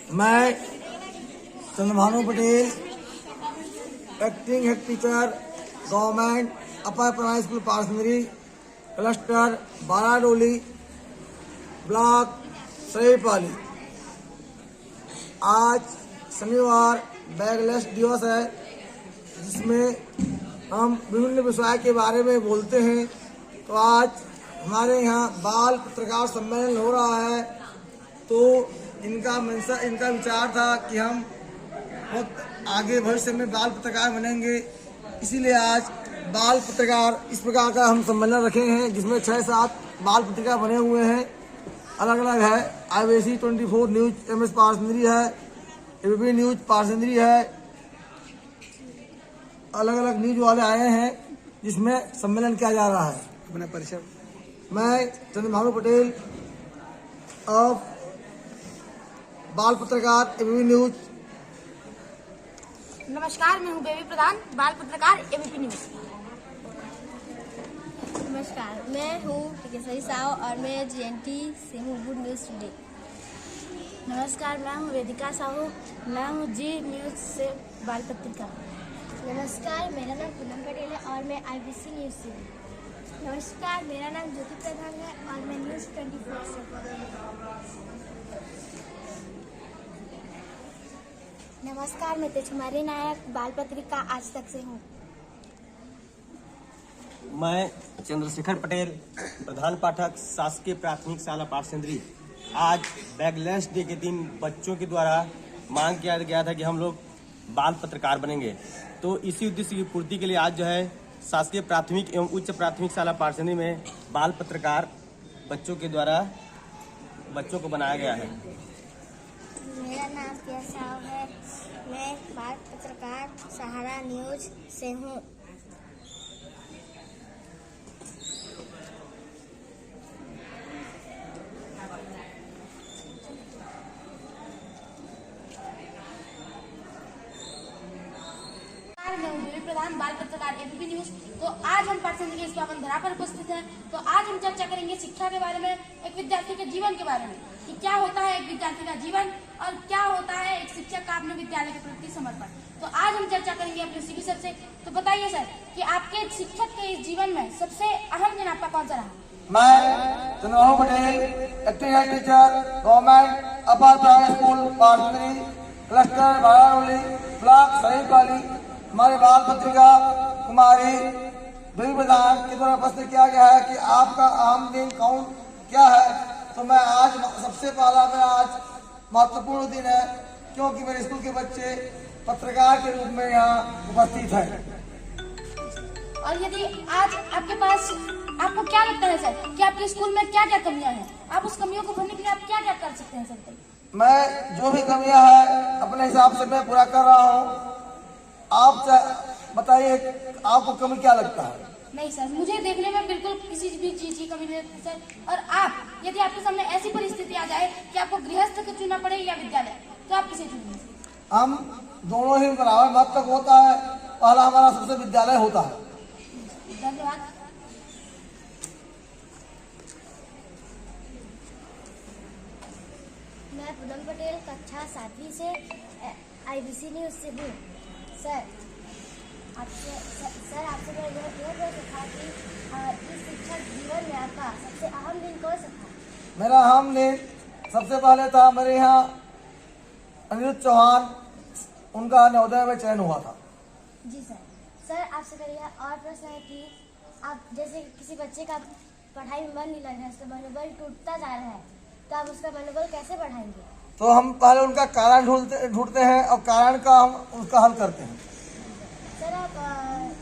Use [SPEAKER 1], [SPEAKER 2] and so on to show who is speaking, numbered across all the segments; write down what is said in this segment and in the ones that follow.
[SPEAKER 1] मैं Chandrabhanu Patel, acting head teacher, government upper primary school Parsandri, cluster Baradoli, block Sarepali. आज शनिवार बैगलेस दिवस है, जिसमें हम विभिन्न विषय के बारे में बोलते हैं। तो आज हमारे यहाँ बाल पत्रकार सम्मेलन हो रहा है। तो इनका विचार था कि हम बहुत आगे भविष्य में बाल पत्रकार बनेंगे, इसीलिए आज बाल पत्रकार इस प्रकार का हम सम्मेलन रखे हैं, जिसमें 6-7 बाल पत्रिका बने हुए हैं। अलग अलग है, IBC 24 न्यूज MS पारसंद्री है, ABP न्यूज पारसंद्री है। अलग अलग न्यूज वाले आए हैं, जिसमें सम्मेलन किया जा रहा है। अपना परिचय। मैं चंद्रभानु पटेल और बाल पत्रकार ABP न्यूज।
[SPEAKER 2] नमस्कार, मैं हूँ बेबी प्रधान, बाल पत्रकार ABP न्यूज।
[SPEAKER 3] नमस्कार, मैं हूँ टिकेश्वरी साव और मैं GNT से हूँ गुड न्यूज टुडे।
[SPEAKER 2] नमस्कार, मैं हूँ वेदिका साहू, मैं हूँ जी न्यूज से बाल पत्रिका।
[SPEAKER 3] नमस्कार, मेरा नाम पूनम पटेल है और मैं IBC न्यूज से हूँ।
[SPEAKER 4] नमस्कार, मेरा नाम ज्योति प्रधान है और मैं न्यूज 24 से।
[SPEAKER 5] नमस्कार, मैं तेजकुमारी नायक, बाल पत्रिका आज तक से हूँ।
[SPEAKER 6] मैं चंद्रशेखर पटेल, प्रधान पाठक, शासकीय प्राथमिक शाला पारसंद्री। आज बैगलेस डे के दिन बच्चों के द्वारा मांग किया गया था कि हम लोग बाल पत्रकार बनेंगे। तो इसी उद्देश्य की पूर्ति के लिए आज जो है शासकीय प्राथमिक एवं उच्च प्राथमिक शाला पारसंद्री में बाल पत्रकार बच्चों के द्वारा बच्चों को बनाया गया है।
[SPEAKER 4] मेरा नाम प्रिया साव है, मैं बाल पत्रकार सहारा न्यूज से हूँ।
[SPEAKER 2] मैं हूँ बेबी प्रधान, बाल पत्रकार ABP न्यूज। तो आज हम पारसंद्री के इस पावन धरा पर उपस्थित हैं। तो आज हम चर्चा करेंगे शिक्षा के बारे में, एक विद्यार्थी के जीवन के बारे में, कि क्या होता है एक विद्यार्थी का जीवन और क्या होता है एक शिक्षक का अपने विद्यालय के प्रति समर्पण। तो आज हम चर्चा करेंगे अपने CP सर से। तो बताइए सर कि आपके शिक्षक के इस जीवन में सबसे अहम दिन आपका कौन सा रहा?
[SPEAKER 1] मैं Chandrabhanu Patel, acting head teacher, government upper primary school Parsandri, cluster Baradoli, block Sarepali. हमारे बाल पत्रिका कुमारी बेबी प्रधान के द्वारा प्रश्न किया गया है कि आपका आम दिन कौन क्या है। तो मैं आज सबसे पहला मेरा आज महत्वपूर्ण दिन है, क्योंकि मेरे स्कूल के बच्चे पत्रकार के रूप में यहाँ उपस्थित हैं।
[SPEAKER 2] और यदि आज आपके पास, आपको क्या लगता है सर कि आपके स्कूल में क्या क्या कमियां हैं? आप उस कमियों को भरने के लिए आप क्या क्या कर सकते हैं सर?
[SPEAKER 1] मैं जो भी कमियां हैं अपने हिसाब से मैं पूरा कर रहा हूँ। आप बताइए, आपको कमी क्या लगता है?
[SPEAKER 2] नहीं सर, मुझे देखने में बिल्कुल किसी भी चीज की कमी नहीं लगती सर। और आप, यदि आपके सामने ऐसी परिस्थिति आ जाए कि आपको गृहस्थ को चुनना पड़े या विद्यालय, तो आप किसे चुनेंगे?
[SPEAKER 1] हम दोनों ही बराबर मत तक होता है। पहला हमारा सबसे विद्यालय होता है।
[SPEAKER 2] धन्यवाद।
[SPEAKER 4] मैं पूनम पटेल, कक्षा 7वीं से IBC न्यूज से हूँ। सर आपसे मैं यह पूछ रहा था कि इस शिक्षक जीवन में आपका सबसे अहम दिन कौन सा था?
[SPEAKER 1] मेरा अहम दिन सबसे पहले था मेरे यहाँ अनिरुद्ध चौहान, उनका नवोदय में चयन हुआ था।
[SPEAKER 4] जी सर आपसे करिए और प्रश्न है कि आप जैसे किसी बच्चे का पढ़ाई में मन नहीं लग रहा है, उसका मनोबल टूटता जा रहा है, तो आप उसका मनोबल कैसे बढ़ाएंगे?
[SPEAKER 1] तो हम पहले उनका कारण ढूंढते हैं और कारण का हम उसका हल करते हैं।
[SPEAKER 4] सर आप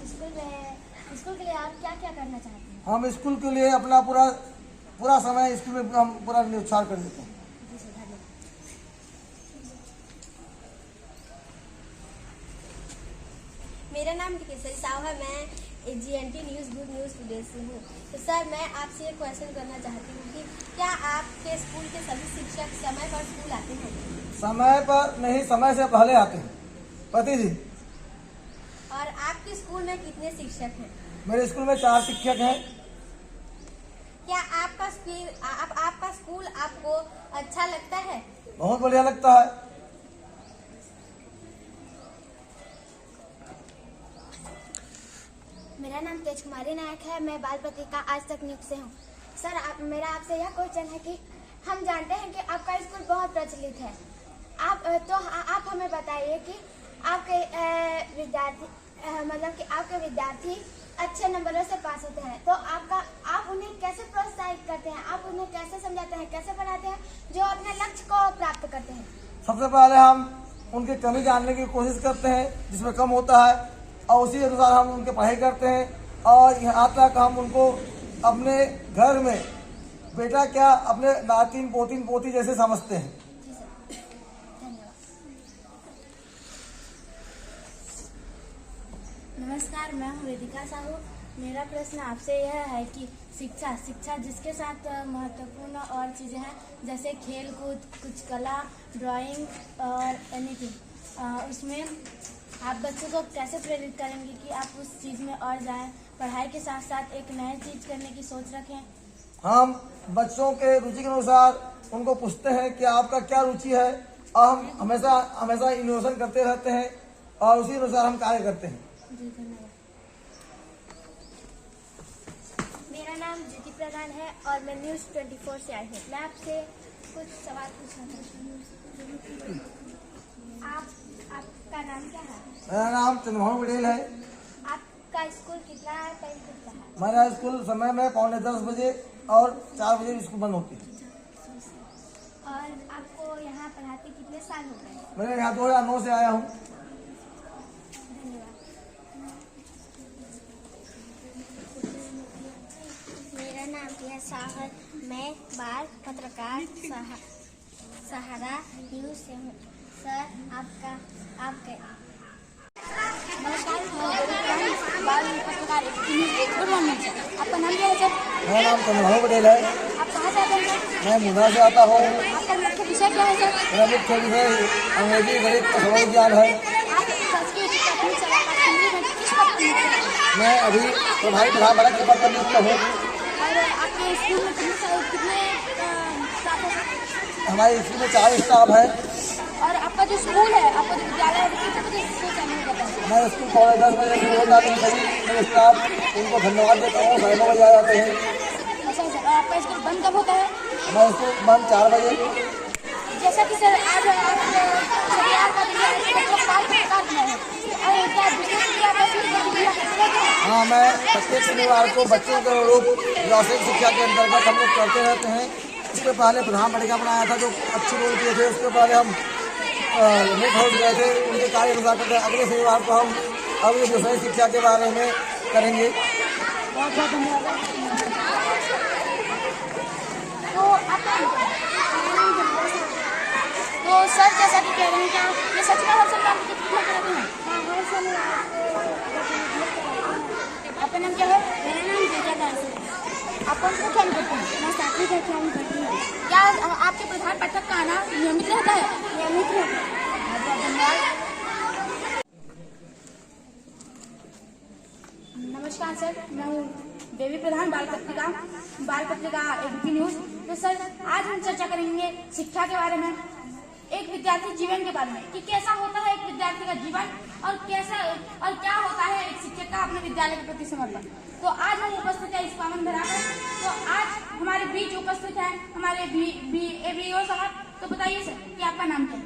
[SPEAKER 4] स्कूल के लिए आप क्या क्या करना चाहते हैं?
[SPEAKER 1] हम स्कूल के लिए अपना पूरा समय स्कूल में हम पूरा न्यूज़ कर देते हैं।
[SPEAKER 3] मेरा नाम टिकेश्वरी साव है, मैं GNT news good news today से हूँ। तो सर मैं आपसे एक क्वेश्चन करना चाहती हूँ कि क्या आपके स्कूल के सभी शिक्षक समय पर स्कूल आते हैं?
[SPEAKER 1] समय पर नहीं, समय से पहले आते हैं प्रतिदिन।
[SPEAKER 3] और आपके स्कूल में कितने शिक्षक हैं?
[SPEAKER 1] मेरे स्कूल में 4 शिक्षक हैं।
[SPEAKER 3] क्या आपका स्कूल आपको अच्छा लगता है?
[SPEAKER 1] बहुत बढ़िया लगता है।
[SPEAKER 5] मेरा नाम तेज कुमारी नायक है। मैं बाल पत्रिका आज तक न्यूज़ से हूँ। सर, मेरा आपसे यह क्वेश्चन है कि हम जानते हैं कि आपका स्कूल बहुत प्रचलित है। आप हमें बताइए कि आपके विद्यार्थी मतलब कि आपके विद्यार्थी अच्छे नंबरों से पास होते हैं, तो आप उन्हें कैसे प्रोत्साहित करते हैं? आप उन्हें कैसे समझाते हैं, कैसे पढ़ाते हैं जो अपने लक्ष्य को प्राप्त करते हैं?
[SPEAKER 1] सबसे पहले हम उनकी कमी जानने की कोशिश करते हैं जिसमें कम होता है, और उसी अनुसार हम उनके पढ़ाई करते हैं। और यहाँ तक हम उनको अपने घर में बेटा क्या अपने नातिन पोतिन पोती जैसे समझते हैं।
[SPEAKER 4] नमस्कार, मैं हूँ वेदिका साहू। मेरा प्रश्न आपसे यह है कि शिक्षा जिसके साथ महत्वपूर्ण और चीज़ें हैं जैसे खेल कूद, कुछ कला, ड्राइंग और एनीथिंग, उसमें आप बच्चों को कैसे प्रेरित करेंगे कि आप उस चीज़ में और जाएं, पढ़ाई के साथ साथ एक नई चीज़ करने की सोच रखें?
[SPEAKER 1] हम बच्चों के रुचि के अनुसार उनको पूछते हैं कि आपका क्या रुचि है, और हम हमेशा इनोवेशन करते रहते हैं और उसी अनुसार हम कार्य करते हैं।
[SPEAKER 4] जी, धन्यवाद।
[SPEAKER 3] मेरा नाम ज्योति प्रधान है और मैं न्यूज़ 24 से आई हूँ। मैं आपसे कुछ सवाल पूछना चाहती हूँ। आपका नाम क्या है?
[SPEAKER 1] मेरा नाम चंद्रमोहन पटेल है।
[SPEAKER 3] आपका स्कूल कितना टाइम खुलता है?
[SPEAKER 1] हमारा स्कूल समय में 9:45 बजे और 4 बजे स्कूल बंद होती है।
[SPEAKER 3] और आपको यहाँ पढ़ाते कितने साल हो गए?
[SPEAKER 1] मैं यहाँ 2009 से आया हूँ।
[SPEAKER 3] धन्यवाद। मेरा नाम प्रिया साह है। मैं बाल पत्रकार सहारा न्यूज़ से हूँ। सर, आपके
[SPEAKER 2] नमस्कार, बाल पत्रकार गुड मॉर्निंग सर। आपका नाम क्या है सर?
[SPEAKER 1] मेरा नाम चंद्रमोहन पटेल है।
[SPEAKER 2] आप कहाँ से आते हैं सर?
[SPEAKER 1] मैं मुंद्रा से आता हूँ।
[SPEAKER 2] आपका मुख्य विषय क्या है सर?
[SPEAKER 1] मेरा मुख्य विषय अंग्रेजी, गणित और समाज विज्ञान है।
[SPEAKER 2] आप शासकीय उच्च प्राथमिक शाला पाठशाला में किस पद पर नियुक्त हैं?
[SPEAKER 1] मैं अभी प्रधान पाठक के पद पर नियुक्त हूँ।
[SPEAKER 2] और आपके स्कूल में कितने स्टाफ है सर?
[SPEAKER 1] हमारे स्कूल में 4 स्टाफ है।
[SPEAKER 2] और आपका जो स्कूल है, आपका जो विद्यालय है, कितने बजे से चालू होता है?
[SPEAKER 1] हमारे स्कूल 10:15 बजे शुरू होता है। सभी मेरे स्टाफ उनको धन्यवाद देता हूँ। 9:30 बजे आ जाते हैं।
[SPEAKER 2] अच्छा सर, और आपका स्कूल बंद कब होता है?
[SPEAKER 1] हमारा स्कूल बंद 4 बजे।
[SPEAKER 2] जैसा कि सर आज आप शनिवार का दिन है, बच्चों को बाल पत्रकार दिया है, और क्या दूसरे दिन आप स्कूल प्रतिक्रिया करते रहते हैं?
[SPEAKER 1] हाँ, मैं प्रत्येक शनिवार को बच्चों के अनुरूप व्यावसायिक शिक्षा के अंतर्गत हम लोग करते रहते हैं। उसके पहले प्रधान पत्रिका बनाया था जो अच्छी रोल किए थे। उसके पहले हम नेट हाउस गए थे, उनके कार्य अनुसार करते हैं। अगले शनिवार को हम अगले व्यावसायिक शिक्षा के बारे में करेंगे।
[SPEAKER 2] बहुत बहुत धन्यवाद। तो सर जैसा कि कह रहे हैं, क्या ये सच में हर शनिवार को कितना कराते हैं? आपका नाम क्या है?
[SPEAKER 5] मेरा नाम विजया दास है।
[SPEAKER 2] आप कौन सा ख्याल करते हैं?
[SPEAKER 5] मैं 7वीं कक्षा में पढ़ती हूँ।
[SPEAKER 2] क्या आपके प्रधान पाठक का आना नियमित रहता है?
[SPEAKER 5] नियमित है।
[SPEAKER 2] बहुत बहुत धन्यवाद। नमस्कार सर, मैं हूँ देवी प्रधान बाल पत्रिका एबीपी न्यूज़। तो सर, आज हम चर्चा करेंगे शिक्षा के बारे में, एक विद्यार्थी जीवन के बारे में कि कैसा होता है एक विद्यार्थी का जीवन, और क्या होता है एक शिक्षक का अपने विद्यालय के प्रति समर्पण। तो आज हम उपस्थित हैं इस पावन धरा पर। तो आज हमारे बीच उपस्थित हैं हमारे एबीओ साहब। तो बताइए सर कि आपका नाम क्या है?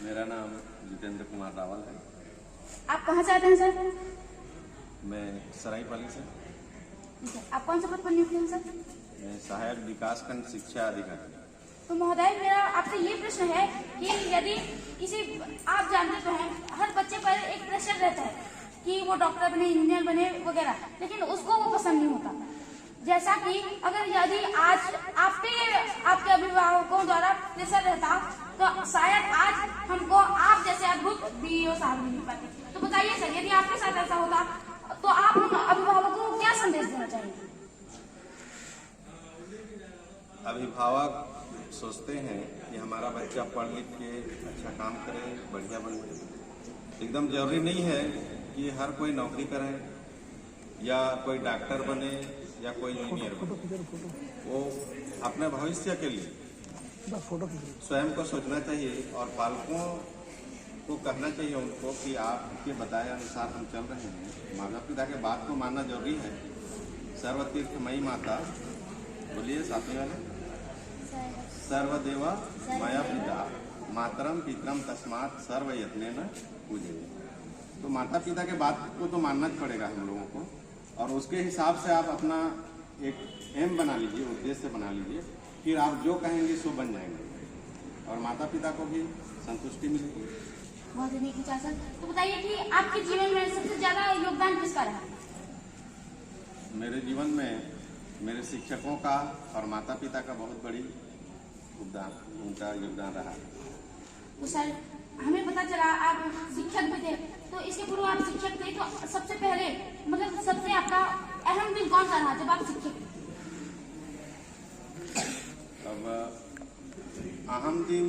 [SPEAKER 7] मेरा नाम जितेंद्र कुमार रावल है।
[SPEAKER 2] आप कहाँ से आते हैं सर?
[SPEAKER 7] मैं सरायपाली से।
[SPEAKER 2] आप कौन सा पद पर नियुक्त हैं सर?
[SPEAKER 7] मैं सहायक विकासखंड शिक्षा अधिकारी।
[SPEAKER 2] तो महोदय, मेरा आपसे ये प्रश्न है कि यदि आप जानते तो हैं, हर बच्चे पर एक प्रेशर रहता है कि वो डॉक्टर बने, इंजीनियर बने वगैरह, लेकिन उसको वो पसंद नहीं होता। जैसा कि यदि आज आपके अभिभावकों द्वारा प्रेशर रहता, तो शायद आज हमको आप जैसे अद्भुत बीईओ साहब मिल पाते। तो बताइए सर, यदि आपके साथ ऐसा होता तो आप हम अभिभावकों को क्या संदेश देना चाहेंगे?
[SPEAKER 7] अभिभावक सोचते हैं कि हमारा बच्चा पढ़ लिख के अच्छा काम करे, बढ़िया बने। एकदम जरूरी नहीं है कि हर कोई नौकरी करे या कोई डॉक्टर बने या कोई इंजीनियर बने। वो अपने भविष्य के लिए स्वयं को सोचना चाहिए और पालकों तो कहना चाहिए उनको कि आपके बताए अनुसार हम चल रहे हैं। माता पिता के बात को मानना जरूरी है। सर्वतीर्थमयी माता, बोलिए साथी वाले, सर्वदेव माया पिता मातरम पितरम तस्मात् सर्व यत्नेन पूजे। तो माता पिता के बात को तो मानना पड़ेगा हम लोगों को, और उसके हिसाब से आप अपना एक एम बना लीजिए, उद्देश्य बना लीजिए, फिर आप जो कहेंगे सो बन जाएंगे और माता पिता को भी संतुष्टि मिलेगी।
[SPEAKER 2] बहुत ही विचार सर। तो बताइए कि आपके जीवन में सबसे ज्यादा योगदान किसका रहा?
[SPEAKER 7] मेरे जीवन में मेरे शिक्षकों का और माता पिता का बहुत बड़ी उनका योगदान रहा।
[SPEAKER 2] तो सर हमें पता चला आप शिक्षक भी थे, तो इसके पूर्व आप शिक्षक थे, तो सबसे पहले मतलब सबसे आपका अहम दिन कौन सा रहा जब आप शिक्षक थे?
[SPEAKER 7] अब अहम दिन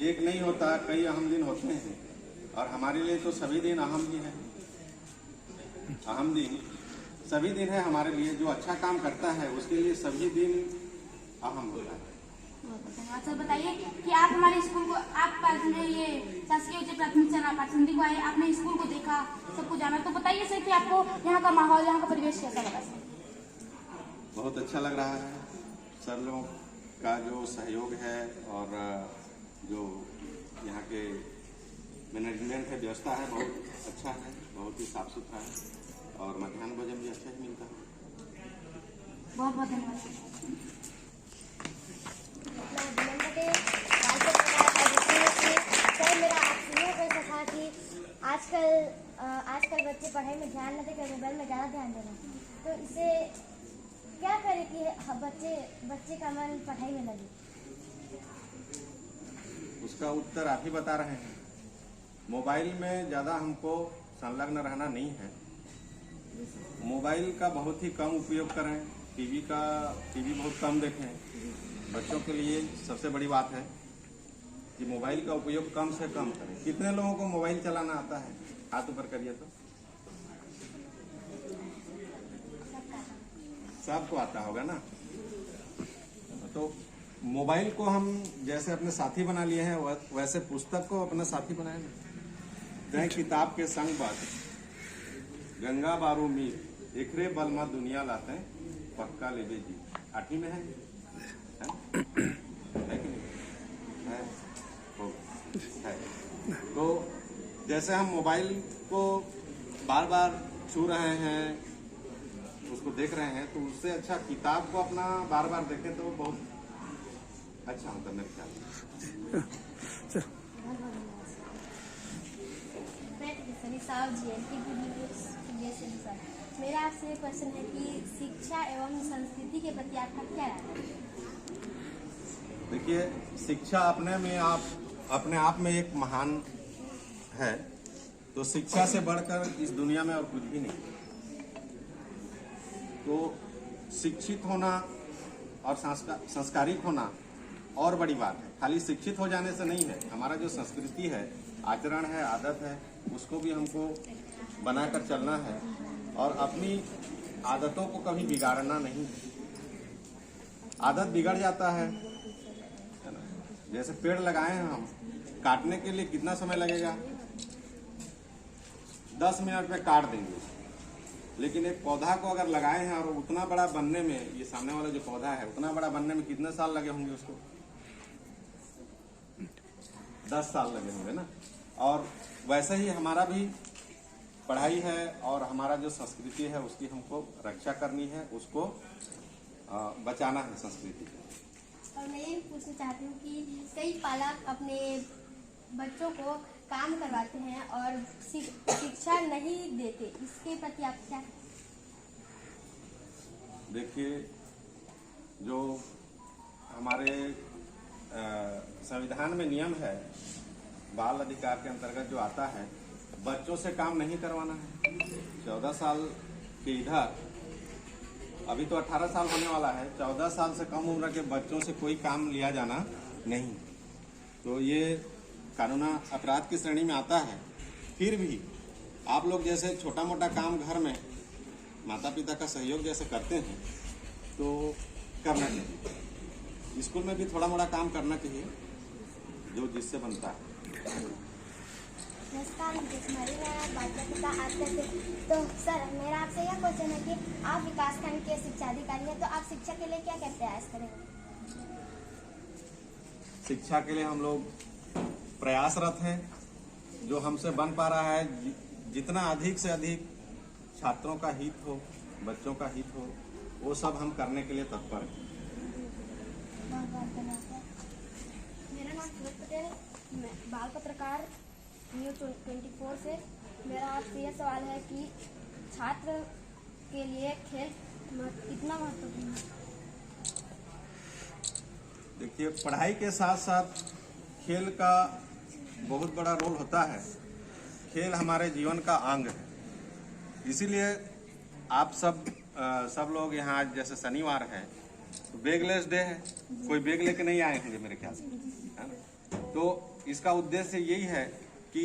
[SPEAKER 7] एक नहीं होता, कई अहम दिन होते हैं, और हमारे लिए तो सभी दिन अहम ही है। अहम दिन सभी दिन है हमारे लिए। जो अच्छा काम करता है उसके लिए सभी दिन अहम होता है।
[SPEAKER 2] सर बताइए कि आप हमारे स्कूल को, आप ये शासकीय उच्च प्राथमिक शाला पाटसंदी को आए, आपने स्कूल को देखा, सबको जाना, तो बताइए सर कि आपको यहाँ का माहौल, यहाँ का परिवेश कैसा लगा?
[SPEAKER 7] बहुत अच्छा लग रहा है। सर लोगों का जो सहयोग है और जो यहाँ के मैनेजमेंट है, व्यवस्था है, बहुत अच्छा है, बहुत ही साफ सुथरा है, और मध्याह्न भोजन भी अच्छा ही मिलता है।
[SPEAKER 2] बहुत बहुत धन्यवाद।
[SPEAKER 5] सर मेरा आपसे यह प्रश्न था कि आजकल बच्चे पढ़ाई में ध्यान न देकर मोबाइल में ज़्यादा ध्यान दे रहे हैं, तो इसे क्या करें कि बच्चे का मन पढ़ाई में लगे?
[SPEAKER 7] उसका उत्तर आप ही बता रहे हैं। मोबाइल में ज़्यादा हमको संलग्न रहना नहीं है। मोबाइल का बहुत ही कम उपयोग करें, टीवी बहुत कम देखें। बच्चों के लिए सबसे बड़ी बात है कि मोबाइल का उपयोग कम से कम करें। कितने लोगों को मोबाइल चलाना आता है? हाथ ऊपर करिए तो। सबको आता होगा ना। तो मोबाइल को हम जैसे अपने साथी बना लिए हैं, वैसे पुस्तक को अपना साथी बनाए ना। गए किताब के संग बात गंगा बारू मीर एकरे बलमा दुनिया लाते पक्का लेबे जी। 8वीं में है कि नहीं है? तो जैसे हम मोबाइल को बार बार छू रहे हैं, उसको देख रहे हैं, तो उससे अच्छा किताब को अपना बार बार देखें तो बहुत अच्छा होता है मेरे ख्याल में।
[SPEAKER 3] मेरा आपसे क्वेश्चन है कि शिक्षा एवं संस्कृति के प्रति आपका क्या राय है?
[SPEAKER 7] देखिए, शिक्षा अपने आप में एक महान है। तो शिक्षा से बढ़कर इस दुनिया में और कुछ भी नहीं। तो शिक्षित होना और संस्कारिक होना और बड़ी बात है। खाली शिक्षित हो जाने से नहीं है। हमारा जो संस्कृति है, आचरण है, आदत है, उसको भी हमको बनाकर चलना है और अपनी आदतों को कभी बिगाड़ना नहीं है। आदत बिगड़ जाता है ना। जैसे पेड़ लगाए हैं हम, काटने के लिए कितना समय लगेगा? 10 मिनट में काट देंगे। लेकिन एक पौधा को अगर लगाए हैं और उतना बड़ा बनने में, ये सामने वाला जो पौधा है, उतना बड़ा बनने में कितने साल लगे होंगे उसको? 10 साल लगे होंगे ना। और वैसे ही हमारा भी पढ़ाई है और हमारा जो संस्कृति है उसकी हमको रक्षा करनी है, उसको बचाना है संस्कृति को।
[SPEAKER 3] और मैं ये पूछना चाहती हूँ कि कई पालक अपने बच्चों को काम करवाते हैं और शिक्षा नहीं देते, इसके प्रति आप क्या?
[SPEAKER 7] देखिए, जो हमारे संविधान में नियम है, बाल अधिकार के अंतर्गत जो आता है, बच्चों से काम नहीं करवाना है। 14 साल के इधर, अभी तो 18 साल होने वाला है, 14 साल से कम उम्र के बच्चों से कोई काम लिया जाना नहीं। तो ये कानूना अपराध की श्रेणी में आता है। फिर भी आप लोग जैसे छोटा मोटा काम घर में माता पिता का सहयोग जैसे करते हैं, तो करना चाहिए। स्कूल में भी थोड़ा मोड़ा काम करना चाहिए, जो जिससे बनता है।
[SPEAKER 5] नमस्कार, मुकेश कुमारी, मैं बाल पत्रिका आज तक से। तो सर, मेरा आपसे यह क्वेश्चन है कि आप विकासखंड के शिक्षा अधिकारी हैं, तो आप शिक्षा के लिए क्या क्या प्रयास करेंगे?
[SPEAKER 7] शिक्षा के लिए हम लोग प्रयासरत हैं। जो हमसे बन पा रहा है, जितना अधिक से अधिक छात्रों का हित हो, बच्चों का हित हो, वो सब हम करने के लिए तत्पर हैं।
[SPEAKER 3] मेरा नाम सूरज पटेल, मैं बाल पत्रकार न्यूज़ 24 से। मेरा आपसे यह सवाल है कि छात्र के लिए खेल कितना महत्वपूर्ण है?
[SPEAKER 7] देखिए, पढ़ाई के साथ साथ खेल का बहुत बड़ा रोल होता है। खेल हमारे जीवन का अंग है। इसीलिए आप सब लोग यहाँ, आज जैसे शनिवार है तो बैगलेस डे है, कोई बैग लेके नहीं आए होंगे मेरे ख्याल से, है ना? तो इसका उद्देश्य यही है कि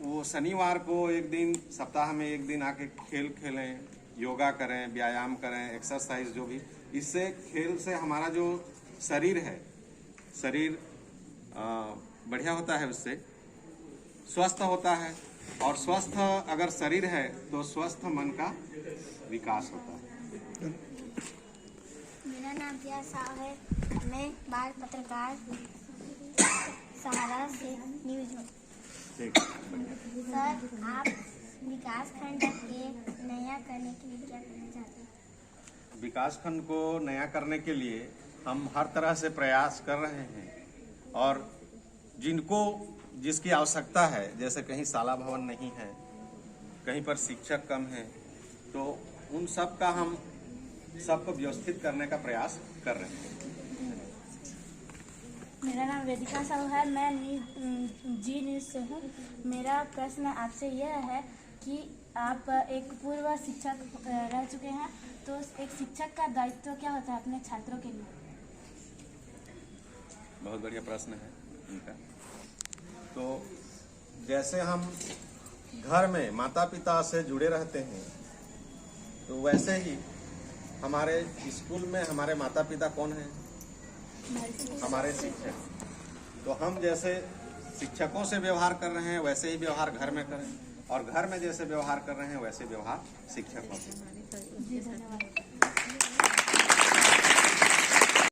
[SPEAKER 7] वो शनिवार को एक दिन, सप्ताह में एक दिन आके खेल खेलें, योगा करें, व्यायाम करें, एक्सरसाइज जो भी। इससे खेल से हमारा जो शरीर है, शरीर बढ़िया होता है, उससे स्वस्थ होता है। और स्वस्थ अगर शरीर है तो स्वस्थ मन का विकास होता है।
[SPEAKER 5] मेरा नाम जिया साहब है, मैं बाल पत्रकार सहारा से न्यूज हूँ।
[SPEAKER 7] ठीक।
[SPEAKER 5] सर, आप विकासखंड के नया करने के लिए क्या करना चाहते हैं?
[SPEAKER 7] विकासखंड को नया करने के लिए हम हर तरह से प्रयास कर रहे हैं। और जिसकी आवश्यकता है, जैसे कहीं शाला भवन नहीं है, कहीं पर शिक्षक कम है, तो उन सब का हम सबको व्यवस्थित करने का प्रयास कर रहे हैं।
[SPEAKER 4] मेरा नाम वेदिका साहू है, मैं जी न्यूज़ से हूँ। मेरा प्रश्न आपसे यह है कि आप एक पूर्व शिक्षक रह चुके हैं, तो एक शिक्षक का दायित्व क्या होता है अपने छात्रों के लिए?
[SPEAKER 7] बहुत बढ़िया प्रश्न है इनका। तो जैसे हम घर में माता पिता से जुड़े रहते हैं, तो वैसे ही हमारे स्कूल में हमारे माता पिता कौन हैं? हमारे शिक्षक। तो हम जैसे शिक्षकों से व्यवहार कर रहे हैं, वैसे ही व्यवहार घर में करें, और घर में जैसे व्यवहार कर रहे हैं वैसे व्यवहार शिक्षकों से।
[SPEAKER 4] जी धन्यवाद।